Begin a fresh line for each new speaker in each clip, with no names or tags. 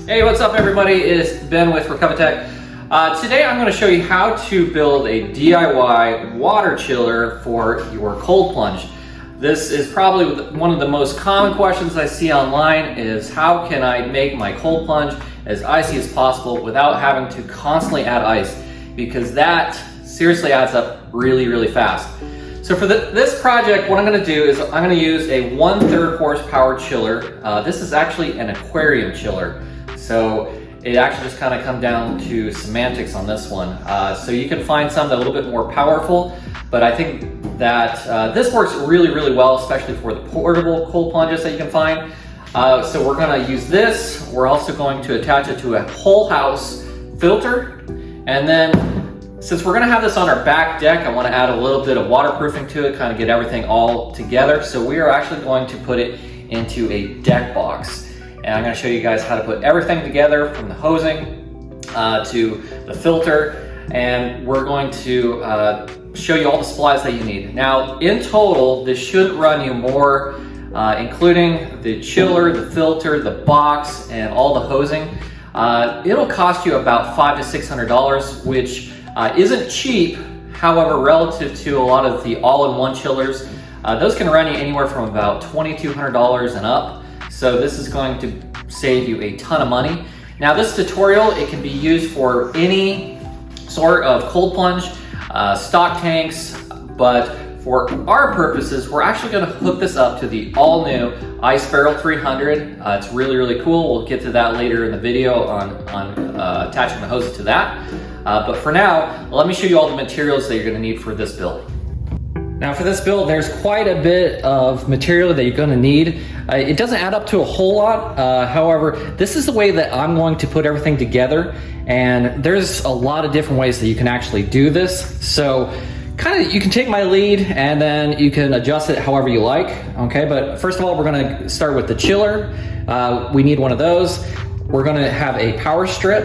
Hey, what's up everybody? It's Ben with Recovatech. Today I'm going to show you how to build a DIY water chiller for your cold plunge. This is probably one of the most common questions I see online is how can I make my cold plunge as icy as possible without having to constantly add ice, because that seriously adds up really fast. So for this project, what I'm going to do is I'm going to use a 1/3 horsepower chiller. This is actually an aquarium chiller. So it actually just kind of comes down to semantics on this one. So you can find some that are a little bit more powerful, but I think that this works really well, especially for the portable cold plunges that you can find. So we're going to use this. We're also going to attach it to a whole house filter. And then since we're going to have this on our back deck, I want to add a little bit of waterproofing to it, kind of get everything all together. So we are actually going to put it into a deck box. And I'm going to show you guys how to put everything together, from the hosing to the filter, and we're going to show you all the supplies that you need. Now, in total, this should run you more, including the chiller, the filter, the box, and all the hosing. It'll cost you about $500 to $600, which isn't cheap. However, relative to a lot of the all-in-one chillers, those can run you anywhere from about $2,200 and up. So this is going to save you a ton of money. Now this tutorial, it can be used for any sort of cold plunge, stock tanks, but for our purposes, we're actually gonna hook this up to the all-new Ice Barrel 300. It's really cool. We'll get to that later in the video on attaching the hoses to that. But for now, let me show you all the materials that you're gonna need for this build. Now for this build, there's quite a bit of material that you're going to need. It doesn't add up to a whole lot. However, this is the way that I'm going to put everything together. And there's a lot of different ways that you can actually do this. So kind of, you can take my lead and then you can adjust it however you like. Okay, but first of all, we're going to start with the chiller. We need one of those. We're going to have a power strip.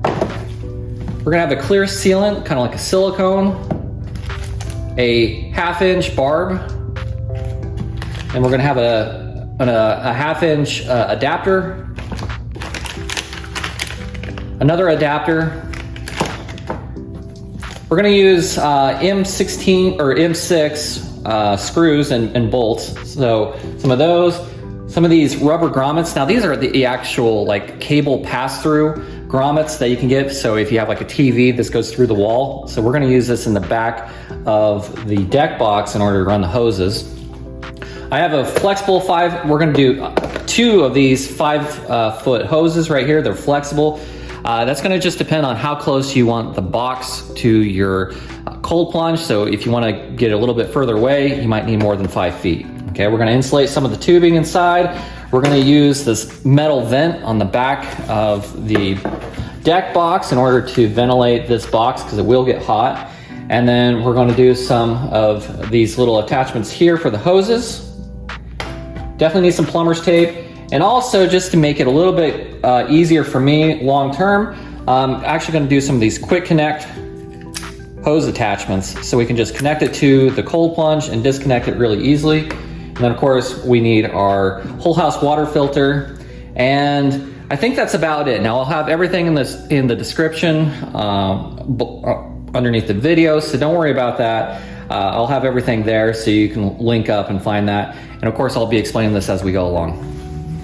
We're going to have a clear sealant, kind of like a silicone. A 1/2-inch barb, and we're going to have a 1/2-inch adapter, another adapter. We're going to use M16 or M6 screws and bolts. So some of those, some of these rubber grommets. Now these are the actual like cable pass-through grommets that you can get. So if you have like a TV, this goes through the wall. So we're going to use this in the back of the deck box in order to run the hoses. I have a flexible we're going to do 2 of these 5-foot hoses right here. They're flexible. That's going to just depend on how close you want the box to your cold plunge. So if you want to get a little bit further away, you might need more than 5 feet. Okay, we're going to insulate some of the tubing inside. We're going to use this metal vent on the back of the deck box in order to ventilate this box, because it will get hot. And then we're going to do some of these little attachments here for the hoses. Definitely need some plumber's tape. And also, just to make it a little bit easier for me long term, I'm actually going to do some of these quick connect hose attachments, so we can just connect it to the cold plunge and disconnect it really easily. And then of course we need our whole house water filter, and I think that's about it. Now I'll have everything in the description underneath the video, so don't worry about that. I'll have everything there so you can link up and find that. And of course I'll be explaining this as we go along.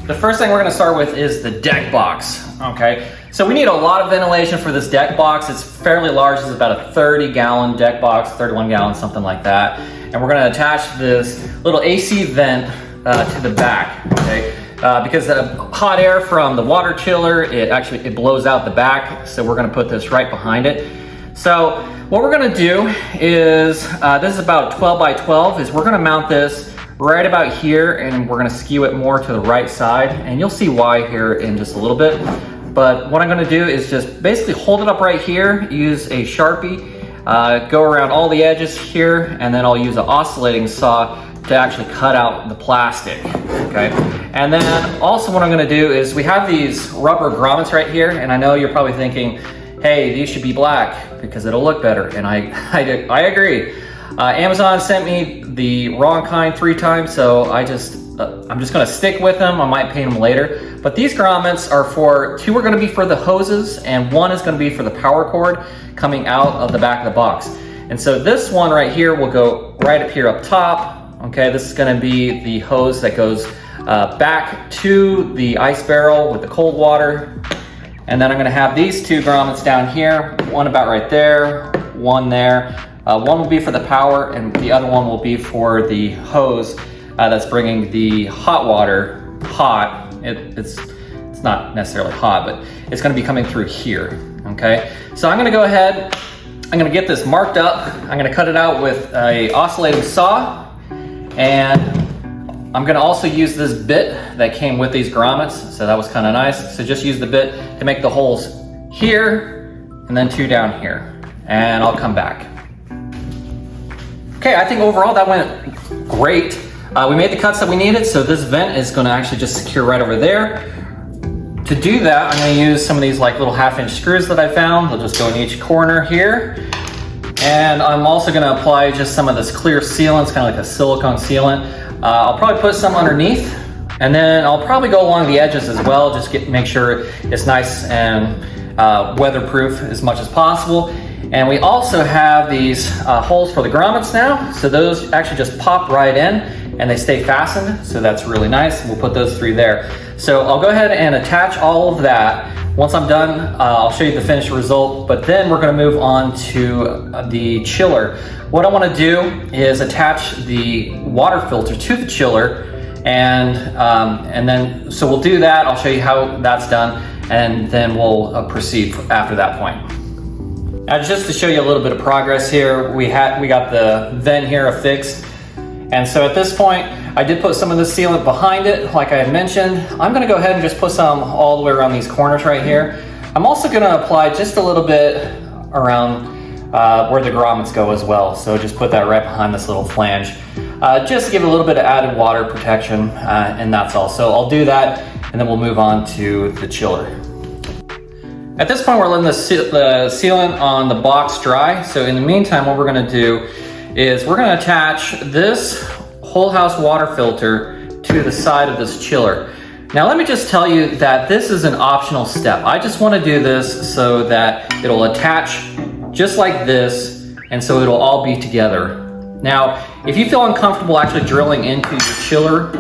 The first thing we're going to start with is the deck box. Okay, so we need a lot of ventilation for this deck box. It's fairly large. It's about a 30-gallon deck box, 31 gallons, something like that. And we're going to attach this little AC vent to the back. Okay, because the hot air from the water chiller, it blows out the back. So we're going to put this right behind it. So what we're going to do is this is about 12 by 12. Is we're going to mount this right about here, and we're going to skew it more to the right side, and you'll see why here in just a little bit. But what I'm going to do is just basically hold it up right here, use a Sharpie, go around all the edges here, and then I'll use an oscillating saw to actually cut out the plastic. Okay, and then also what I'm going to do is we have these rubber grommets right here, and I know you're probably thinking, hey, these should be black because it'll look better, and I agree. Amazon sent me the wrong kind 3 times, so I just I'm just gonna stick with them. I might paint them later. But these grommets are two are gonna be for the hoses and one is gonna be for the power cord coming out of the back of the box. And so this one right here will go right up here up top. Okay, this is gonna be the hose that goes back to the ice barrel with the cold water. And then I'm gonna have these two grommets down here, one about right there, one there. One will be for the power and the other one will be for the hose that's bringing the hot water hot. It's not necessarily hot, but it's gonna be coming through here, okay? So I'm gonna go ahead, I'm gonna get this marked up. I'm gonna cut it out with a oscillating saw, and I'm gonna also use this bit that came with these grommets, so that was kind of nice. So just use the bit to make the holes here, and then two down here, and I'll come back. Okay, I think overall that went great. We made the cuts that we needed, so this vent is gonna actually just secure right over there. To do that, I'm gonna use some of these like little 1/2-inch screws that I found. They'll just go in each corner here. And I'm also gonna apply just some of this clear sealant, it's kind of like a silicone sealant. I'll probably put some underneath, and then I'll probably go along the edges as well, just make sure it's nice and weatherproof as much as possible. And we also have these holes for the grommets now. So those actually just pop right in and they stay fastened. So that's really nice. We'll put those three there. So I'll go ahead and attach all of that. Once I'm done, I'll show you the finished result, but then we're gonna move on to the chiller. What I wanna do is attach the water filter to the chiller, and then, so we'll do that. I'll show you how that's done, and then we'll proceed after that point. Now, just to show you a little bit of progress here, we got the vent here affixed. And so at this point, I did put some of the sealant behind it, like I had mentioned. I'm gonna go ahead and just put some all the way around these corners right here. I'm also gonna apply just a little bit around where the grommets go as well. So just put that right behind this little flange. Just to give it a little bit of added water protection, and that's all. So I'll do that, and then we'll move on to the chiller. At this point, we're letting the sealant on the box dry. So in the meantime, what we're gonna do is we're gonna attach this whole house water filter to the side of this chiller. Now let me just tell you that this is an optional step. I just wanna do this so that it'll attach just like this, and so it'll all be together. Now, if you feel uncomfortable actually drilling into your chiller,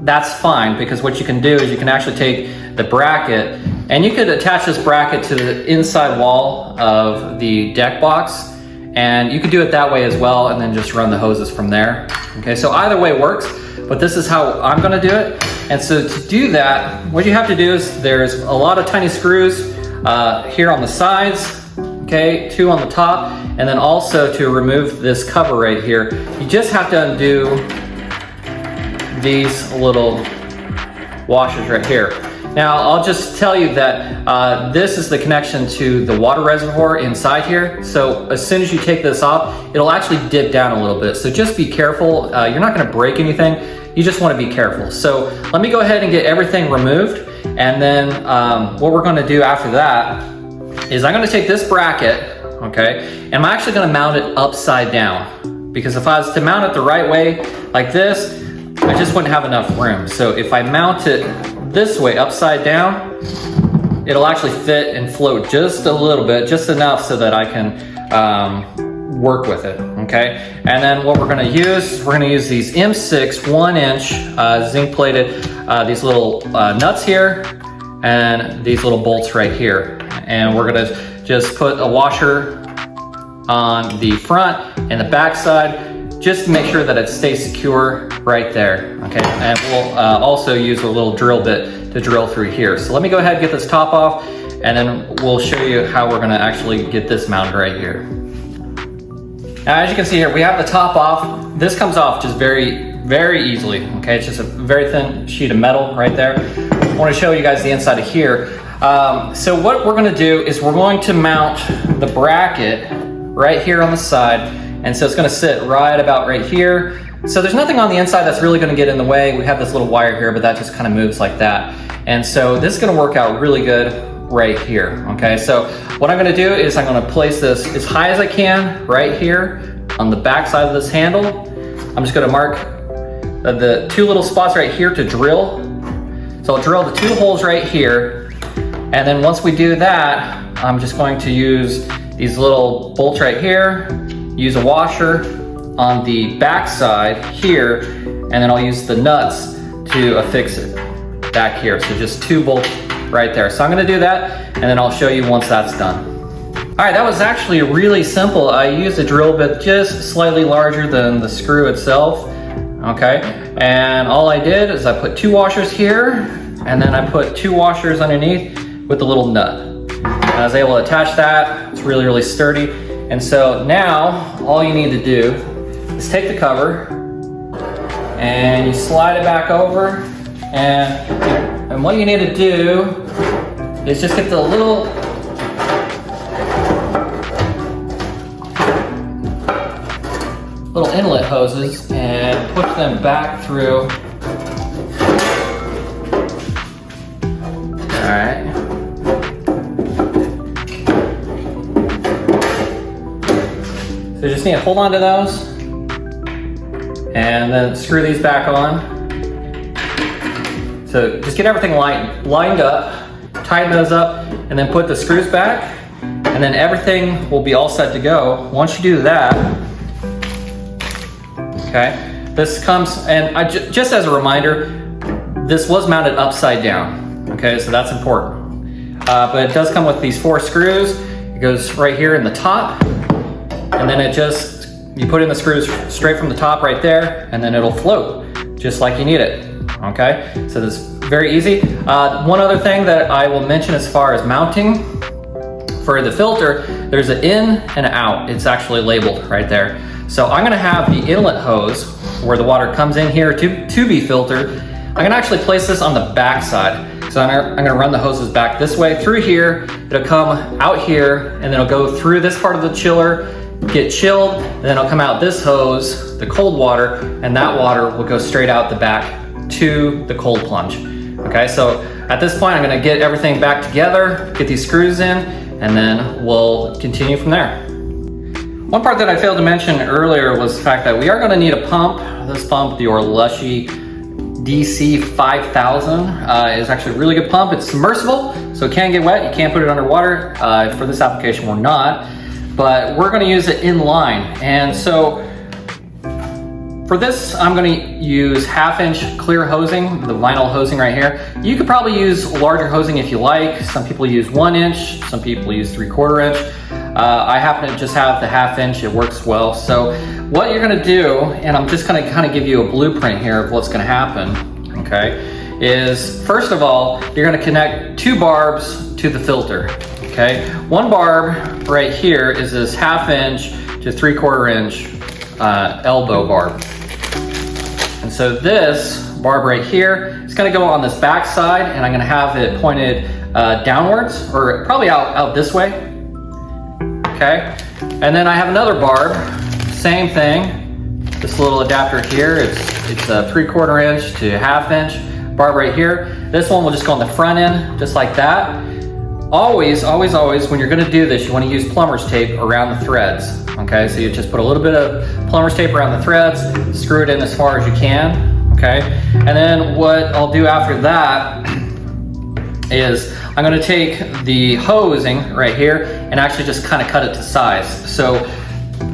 that's fine, because what you can do is you can actually take the bracket, and you could attach this bracket to the inside wall of the deck box, and you could do it that way as well, and then just run the hoses from there. Okay, so either way works, but this is how I'm gonna do it. And so to do that, what you have to do is there's a lot of tiny screws here on the sides, okay, 2 on the top, and then also to remove this cover right here, you just have to undo these little washers right here. Now, I'll just tell you that this is the connection to the water reservoir inside here. So as soon as you take this off, it'll actually dip down a little bit. So just be careful. You're not gonna break anything. You just wanna be careful. So let me go ahead and get everything removed. And then what we're gonna do after that is I'm gonna take this bracket, okay, and I'm actually gonna mount it upside down. Because if I was to mount it the right way, like this, I just wouldn't have enough room. So if I mount it this way, upside down, it'll actually fit and float just a little bit, just enough so that I can work with it, okay? And then what we're gonna use these M6 1-inch zinc plated, these little nuts here, and these little bolts right here. And we're gonna just put a washer on the front and the back side, just to make sure that it stays secure right there, okay? And we'll also use a little drill bit to drill through here. So let me go ahead and get this top off, and then we'll show you how we're gonna actually get this mounted right here. Now, as you can see here, we have the top off. This comes off just very, very easily, okay? It's just a very thin sheet of metal right there. I wanna show you guys the inside of here. So what we're gonna do is we're going to mount the bracket right here on the side. And so it's gonna sit right about right here. So there's nothing on the inside that's really gonna get in the way. We have this little wire here, but that just kind of moves like that. And so this is gonna work out really good right here, okay? So what I'm gonna do is I'm gonna place this as high as I can right here on the back side of this handle. I'm just gonna mark the two little spots right here to drill. So I'll drill the two holes right here. And then once we do that, I'm just going to use these little bolts right here, use a washer on the back side here, and then I'll use the nuts to affix it back here. So just two bolts right there. So I'm gonna do that, and then I'll show you once that's done. All right, that was actually really simple. I used a drill bit just slightly larger than the screw itself, okay? And all I did is I put two washers here, and then I put two washers underneath with the little nut. And I was able to attach that. It's really, really sturdy. And so now, all you need to do is take the cover, and you slide it back over, and what you need to do is just get the little inlet hoses and push them back through. All right. So you just need to hold on to those and then screw these back on. So just get everything lined up, tighten those up, and then put the screws back, and then everything will be all set to go. Once you do that, okay, this comes, and just as a reminder, this was mounted upside down, okay, so that's important. But it does come with these 4 screws. It goes right here in the top, and then you put in the screws straight from the top right there, and then it'll float just like you need it, okay? So this is very easy. One other thing that I will mention as far as mounting for the filter, there's an in and an out. It's actually labeled right there. So I'm gonna have the inlet hose where the water comes in here to be filtered. I'm gonna actually place this on the back side. So I'm gonna run the hoses back this way through here. It'll come out here, and then it'll go through this part of the chiller, get chilled, and then it'll come out this hose, the cold water, and that water will go straight out the back to the cold plunge. Okay, so at this point, I'm gonna get everything back together, get these screws in, and then we'll continue from there. One part that I failed to mention earlier was the fact that we are gonna need a pump. This pump, the Orlushy DC 5000, is actually a really good pump. It's submersible, so it can get wet. You can't put it underwater. For this application, we're not, but we're gonna use it in line. And so for this, I'm gonna use 1/2-inch clear hosing, the vinyl hosing right here. You could probably use larger hosing if you like. Some people use 1 inch, some people use 3/4 inch. I happen to just have the 1/2 inch, it works well. So what you're gonna do, and I'm just gonna kind of give you a blueprint here of what's gonna happen, okay, is first of all, you're gonna connect 2 barbs to the filter, okay? 1 barb right here is this 1/2 inch to 3/4 inch elbow barb. And so this barb right here is gonna go on this back side, and I'm gonna have it pointed downwards, or probably out this way. Okay, and then I have another barb, same thing. This little adapter here, it's a 3/4 inch to 1/2 inch barb right here. This one will just go on the front end, just like that. Always, always, always, when you're gonna do this, you wanna use plumber's tape around the threads. Okay, so you just put a little bit of plumber's tape around the threads, screw it in as far as you can, okay? And then what I'll do after that is I'm gonna take the hosing right here and actually just kind of cut it to size. So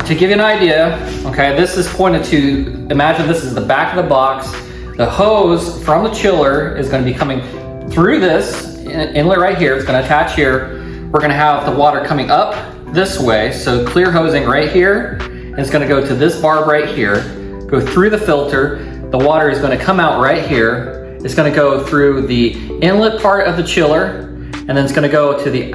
to give you an idea, okay, this is pointed to, imagine this is the back of the box. The hose from the chiller is gonna be coming through this inlet right here. It's gonna attach here. We're gonna have the water coming up this way. So clear hosing right here. And it's gonna go to this barb right here, go through the filter. The water is gonna come out right here. It's gonna go through the inlet part of the chiller, and then it's gonna go to the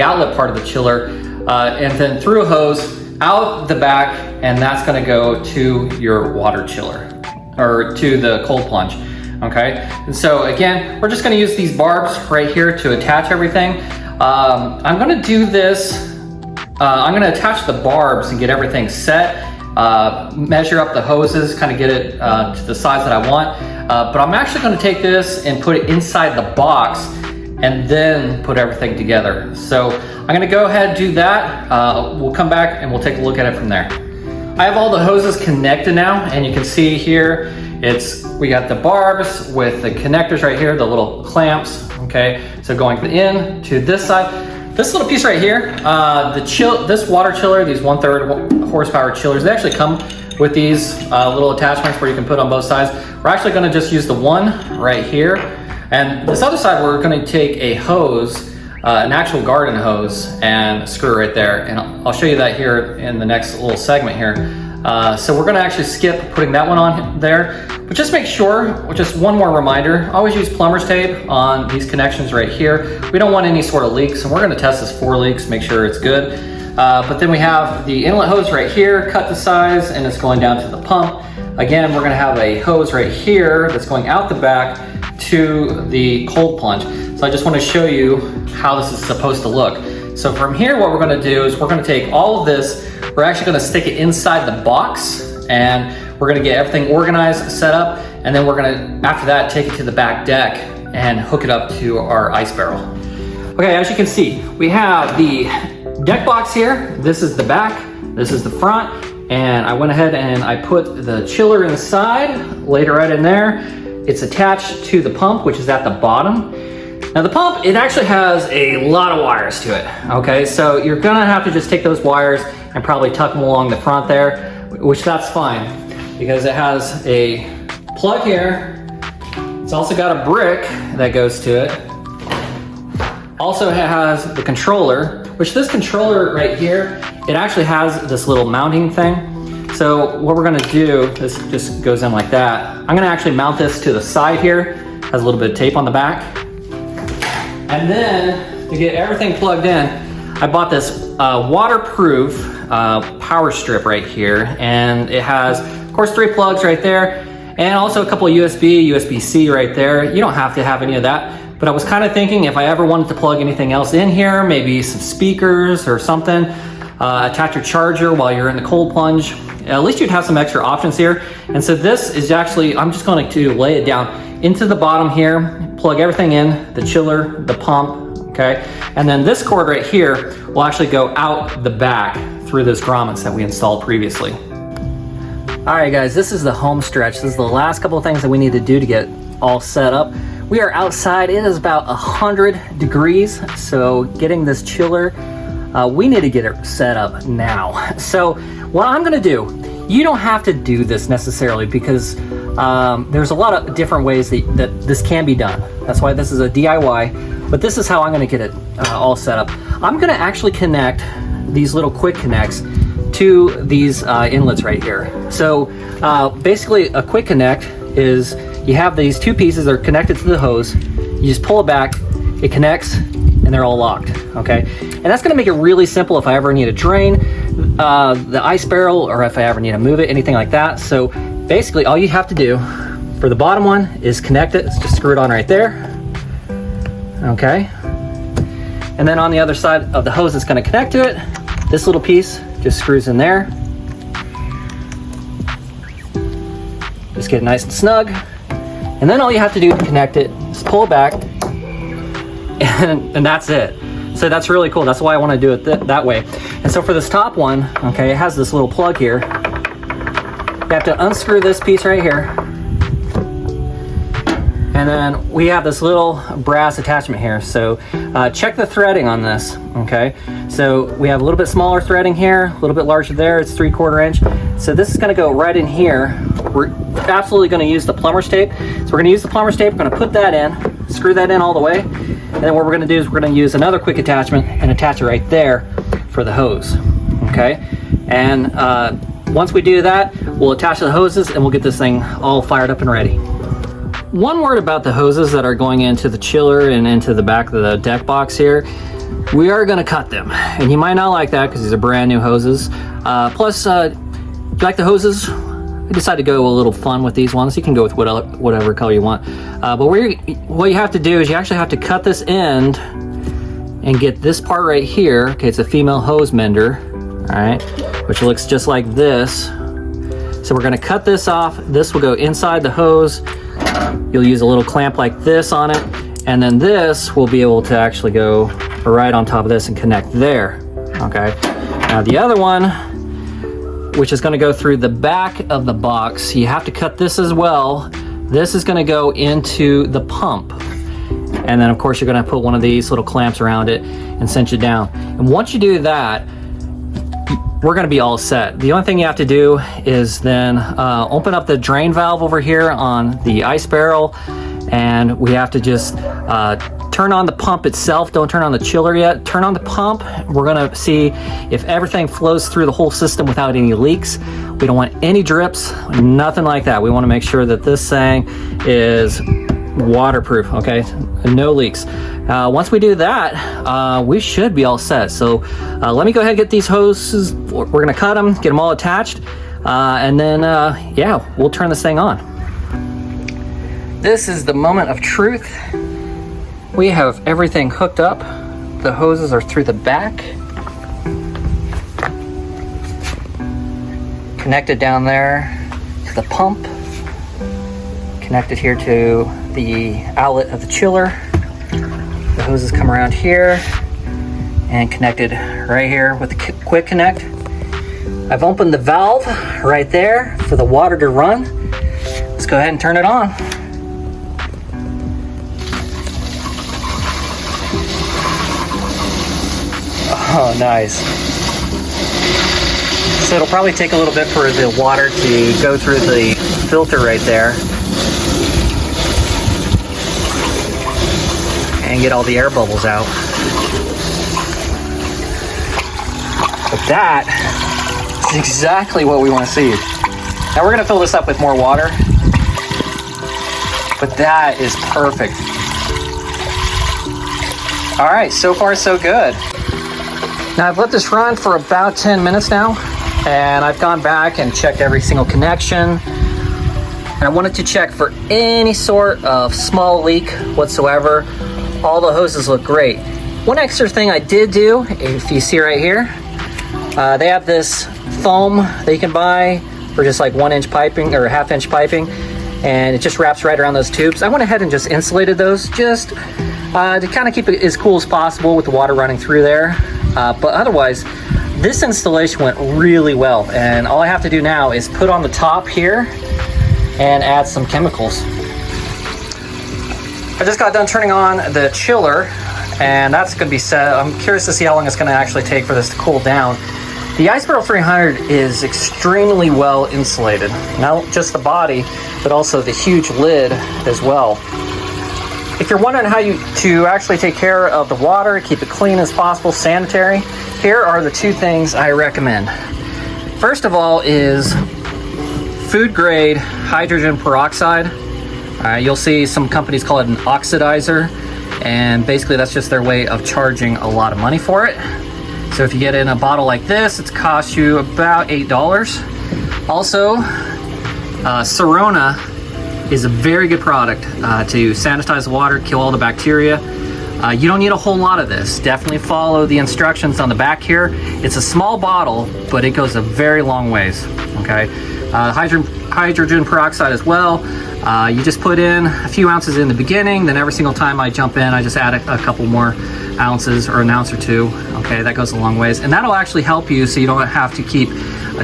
outlet part of the chiller, and then through a hose out the back, and that's gonna go to your water chiller, or to the cold plunge, okay? And so again, we're just gonna use these barbs right here to attach everything. I'm gonna do this, I'm gonna attach the barbs and get everything set, measure up the hoses, kind of get it to the size that I want. But I'm actually gonna take this and put it inside the box and then put everything together. So I'm gonna go ahead and do that. We'll come back and we'll take a look at it from there. I have all the hoses connected now, and you can see here, We got the barbs with the connectors right here, the little clamps, okay? So going in to this side. This little piece right here, this water chiller, these 1/3 horsepower chillers, they actually come with these little attachments where you can put on both sides. We're actually gonna just use the one right here. And this other side, we're gonna take a hose, an actual garden hose, and screw right there. And I'll show you that here in the next little segment here. So we're gonna actually skip putting that one on there, but just make sure, just one more reminder, always use plumber's tape on these connections right here. We don't want any sort of leaks, and we're gonna test this for leaks, make sure it's good. But then we have the inlet hose right here, cut to size, and it's going down to the pump. Again, we're gonna have a hose right here that's going out the back to the cold plunge. So I just wanna show you how this is supposed to look. So from here, what we're gonna do is we're gonna take all of this, we're actually gonna stick it inside the box, and we're gonna get everything organized, set up, and then we're gonna, after that, take it to the back deck and hook it up to our ice barrel. Okay, as you can see, we have the deck box here. This is the back, this is the front, and I went ahead and I put the chiller inside, laid it right in there. It's attached to the pump, which is at the bottom. Now the pump, it actually has a lot of wires to it, okay? So you're gonna have to just take those wires and probably tuck them along the front there, which that's fine, because it has a plug here. It's also got a brick that goes to it. Also it has the controller, which this controller right here, it actually has this little mounting thing. So what we're gonna do, this just goes in like that. I'm gonna actually mount this to the side here, has a little bit of tape on the back. And then to get everything plugged in, I bought this waterproof power strip right here. And it has, of course, 3 plugs right there. And also a couple of USB-C right there. You don't have to have any of that. But I was kind of thinking if I ever wanted to plug anything else in here, maybe some speakers or something, attach your charger while you're in the cold plunge, at least you'd have some extra options here. And so this is actually, I'm just going to lay it down into the bottom here, plug everything in, the chiller, the pump, okay? And then this cord right here will actually go out the back through those grommets that we installed previously. All right, guys, this is the home stretch. This is the last couple of things that we need to do to get all set up. We are outside. It is about 100 degrees, so getting this chiller, we need to get it set up now. So what I'm gonna do, you don't have to do this necessarily because there's a lot of different ways that this can be done. That's why this is a DIY, but this is how I'm gonna get it all set up. I'm gonna actually connect these little quick connects to these inlets right here. So basically a quick connect is you have these 2 pieces that are connected to the hose. You just pull it back, it connects, and they're all locked, okay? And that's gonna make it really simple if I ever need to drain the ice barrel or if I ever need to move it, anything like that. So basically all you have to do for the bottom one is connect it. It's just screw it on right there, okay? And then on the other side of the hose it's gonna connect to it. This little piece just screws in there. Just get it nice and snug. And then all you have to do to connect it is pull it back, and that's it. So that's really cool. That's why I want to do it that way. And so for this top one, okay, it has this little plug here. You have to unscrew this piece right here. And then we have this little brass attachment here. So check the threading on this, okay? So we have a little bit smaller threading here, a little bit larger there. It's 3/4 inch. So this is gonna go right in here. We're absolutely gonna use the plumber's tape. So we're gonna use the plumber's tape, we're gonna put that in, screw that in all the way. And then what we're gonna do is we're gonna use another quick attachment and attach it right there for the hose, okay? And once we do that, we'll attach the hoses and we'll get this thing all fired up and ready. One word about the hoses that are going into the chiller and into the back of the deck box here. We are gonna cut them. And you might not like that because these are brand new hoses. Plus, if you like the hoses, I decided to go a little fun with these ones. You can go with whatever color you want. But what you have to do is you actually have to cut this end and get this part right here. Okay, it's a female hose mender, all right, which looks just like this. So we're gonna cut this off. This will go inside the hose. You'll use a little clamp like this on it, and then this will be able to actually go right on top of this and connect there, okay? Now the other one, which is going to go through the back of the box. You have to cut this as well. This is going to go into the pump. And then of course you're going to put one of these little clamps around it and cinch it down. And once you do that, we're going to be all set. The only thing you have to do is then open up the drain valve over here on the ice barrel, and we have to just turn on the pump itself. Don't turn on the chiller yet. Turn on the pump. We're going to see if everything flows through the whole system without any leaks. We don't want any drips, nothing like that. We want to make sure that this thing is waterproof, okay? No leaks. Once we do that, we should be all set. So let me go ahead and get these hoses. We're going to cut them, get them all attached, and then yeah, we'll turn this thing on. This is the moment of truth. We have everything hooked up. The hoses are through the back, connected down there to the pump, connected here to the outlet of the chiller. The hoses come around here and connected right here with the quick connect. I've opened the valve right there for the water to run. Let's go ahead and turn it on. Oh, nice. So it'll probably take a little bit for the water to go through the filter right there and get all the air bubbles out. But that is exactly what we want to see. Now we're going to fill this up with more water, but that is perfect. All right, so far so good. Now I've let this run for about 10 minutes now, and I've gone back and checked every single connection. And I wanted to check for any sort of small leak whatsoever. All the hoses look great. One extra thing I did do, if you see right here, they have this foam that you can buy for just like 1-inch piping or half-inch piping, and it just wraps right around those tubes. I went ahead and just insulated those just to kind of keep it as cool as possible with the water running through there. But otherwise, this installation went really well, and all I have to do now is put on the top here and add some chemicals. I just got done turning on the chiller, and that's going to be set. I'm curious to see how long it's going to actually take for this to cool down. The Ice Barrel 300 is extremely well insulated, not just the body, but also the huge lid as well. If you're wondering how to actually take care of the water, keep it clean as possible, sanitary, here are the two things I recommend. First of all is food grade hydrogen peroxide. You'll see some companies call it an oxidizer, and basically that's just their way of charging a lot of money for it. So if you get in a bottle like this, it's cost you about $8. Also, Sorona is a very good product to sanitize the water, kill all the bacteria. You don't need a whole lot of this. Definitely follow the instructions on the back here. It's a small bottle, but it goes a very long ways, okay? Hydrogen peroxide as well. You just put in a few ounces in the beginning, then every single time I jump in, I just add a couple more ounces or an ounce or two. Okay, that goes a long ways. And that'll actually help you so you don't have to keep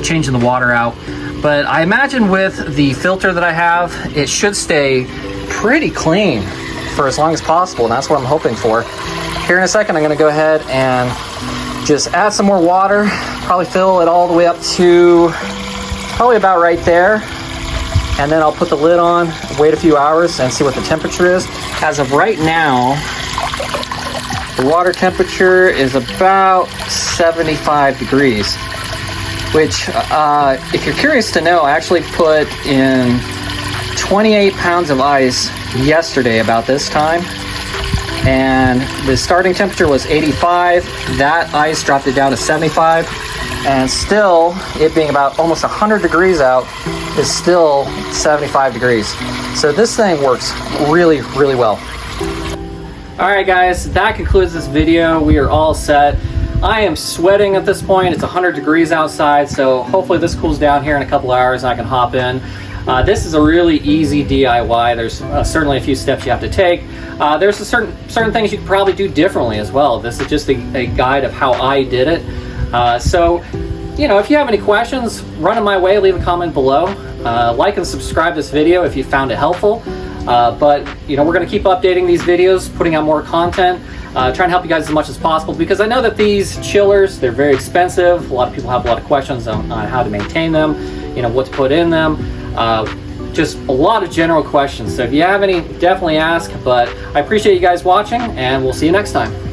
changing the water out. But I imagine with the filter that I have, it should stay pretty clean for as long as possible, and that's what I'm hoping for. Here in a second, I'm gonna go ahead and just add some more water, probably fill it all the way up to probably about right there. And then I'll put the lid on, wait a few hours, and see what the temperature is. As of right now, the water temperature is about 75 degrees. Which, if you're curious to know, I actually put in 28 pounds of ice yesterday about this time, and the starting temperature was 85. That ice dropped it down to 75, and still, it being about almost 100 degrees out, is still 75 degrees. So this thing works really, really well. All right, guys, that concludes this video. We are all set. I am sweating at this point. It's 100 degrees outside, so hopefully this cools down here in a couple hours and I can hop in. This is a really easy DIY. There's certainly a few steps you have to take. There's certain things you could probably do differently as well. This is just a guide of how I did it. So you know, if you have any questions, run them my way, leave a comment below. Like and subscribe this video if you found it helpful. But you know, we're going to keep updating these videos, putting out more content, trying to help you guys as much as possible, because I know that these chillers, they're very expensive. A lot of people have a lot of questions on how to maintain them, you know, what to put in them, just a lot of general questions. So if you have any, definitely ask. But I appreciate you guys watching, and we'll see you next time.